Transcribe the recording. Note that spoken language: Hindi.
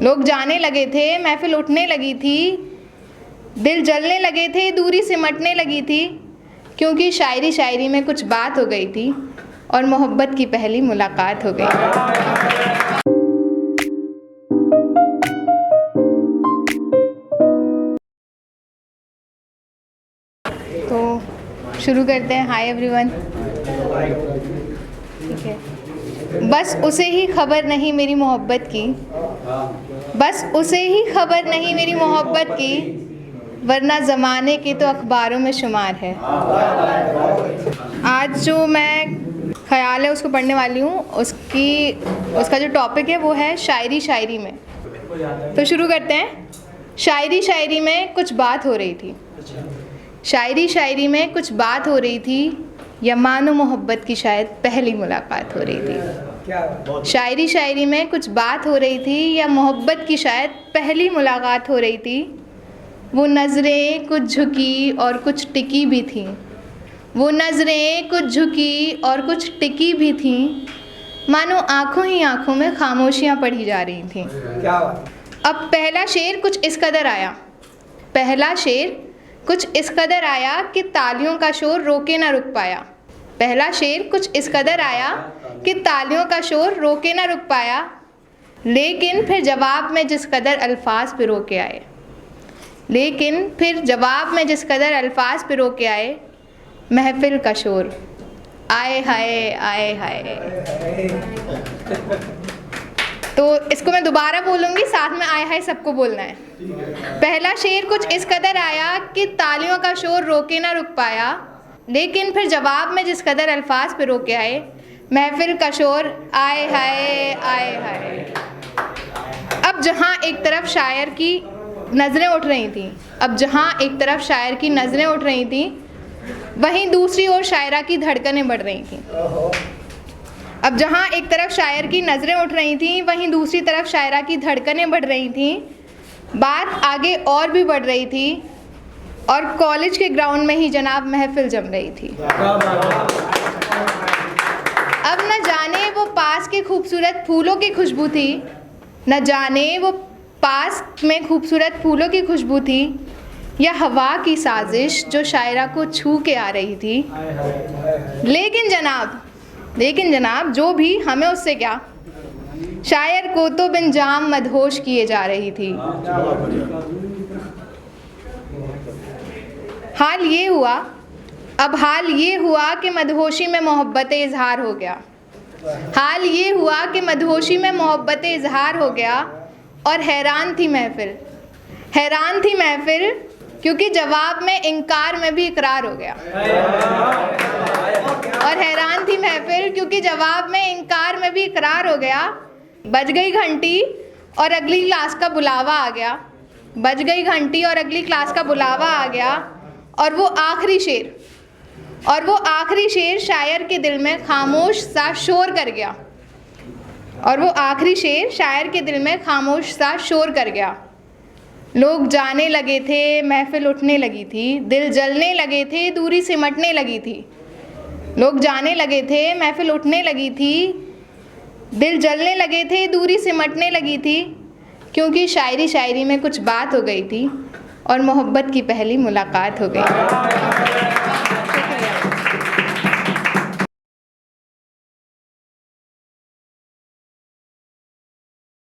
लोग जाने लगे थे, महफिल उठने लगी थी, दिल जलने लगे थे, दूरी सिमटने लगी थी, क्योंकि शायरी शायरी में कुछ बात हो गई थी और मोहब्बत की पहली मुलाकात हो गई। तो शुरू करते हैं। Hi everyone. ठीक है। बस उसे ही खबर नहीं मेरी मोहब्बत की, बस उसे ही खबर नहीं मेरी मोहब्बत की, वरना ज़माने के तो अखबारों में शुमार है। आज जो मैं ख़याल है उसको पढ़ने वाली हूँ, उसका जो टॉपिक है वो है शायरी शायरी में। तो शुरू करते हैं। शायरी शायरी में कुछ बात हो रही थी, शायरी शायरी में कुछ बात हो रही थी, या मानो मोहब्बत की शायद पहली मुलाकात हो रही थी। शायरी शायरी में कुछ बात हो रही थी, या मोहब्बत की शायद पहली मुलाकात हो रही थी। वो नज़रें कुछ झुकी और कुछ टिकी भी थीं, वो नज़रें कुछ झुकी और कुछ टिकी भी थीं, मानो आँखों ही आँखों में खामोशियाँ पढ़ी जा रही थीं। अब पहला शेर कुछ इस कदर आया, पहला शेर कुछ इस कदर आया कि तालियों का शोर रोके ना रुक पाया। पहला शेर कुछ इस कदर आया कि तालियों का शोर रोके ना रुक पाया, लेकिन फिर जवाब में जिस कदर अल्फाज पिरो के आए, लेकिन फिर जवाब में जिस कदर अल्फाज पिरो के आए, महफिल का शोर आए हाय आए हाय। तो इसको मैं दोबारा बोलूँगी, साथ में आए हाय सबको बोलना है। पहला शेर कुछ इस कदर आया कि तालियों का शोर रोके ना रुक पाया, लेकिन फिर जवाब में जिस कदर अल्फाज पे रोके आए, महफिल का शोर आए हाय आए हाय। अब जहाँ एक तरफ शायर की नज़रें उठ रही थीं, अब जहाँ एक तरफ शायर की नज़रें उठ रही थीं, वहीं दूसरी ओर शायरा की धड़कनें बढ़ रही थीं। अब जहाँ एक तरफ शायर की नज़रें उठ रही थीं, वहीं दूसरी तरफ शायरा की धड़कनें बढ़ रही थीं। बात आगे और भी बढ़ रही थी, और कॉलेज के ग्राउंड में ही जनाब महफिल जम रही थी। अब न जाने वो पास के खूबसूरत फूलों की खुशबू थी, न जाने वो पास में खूबसूरत फूलों की खुशबू थी, या हवा की साजिश जो शायरा को छू के आ रही थी। लेकिन जनाब जो भी, हमें उससे क्या, शायर को तो बिन जाम मदहोश किए जा रही थी। हाल ये हुआ कि मदहोशी में मोहब्बत इजहार हो गया। हाल ये हुआ कि मदहोशी में मोहब्बत इजहार हो गया, और हैरान थी महफिल, क्योंकि जवाब में इनकार में भी इकरार हो गया। और हैरान थी महफिल, क्योंकि जवाब में इनकार में भी इकरार हो गया। बज गई घंटी और अगली क्लास का बुलावा आ गया, बज गई घंटी और अगली क्लास का बुलावा आ गया, और वो आखिरी शेर शायर के दिल में खामोश सा शोर कर गया, और वो आखिरी शेर शायर के दिल में खामोश सा शोर कर गया। लोग जाने लगे थे, महफिल उठने लगी थी, दिल जलने लगे थे, दूरी सिमटने लगी थी। लोग जाने लगे थे, महफिल उठने लगी थी, दिल जलने लगे थे, दूरी सिमटने लगी थी, क्योंकि शायरी शायरी में कुछ बात हो गई थी और मोहब्बत की पहली मुलाकात हो गई।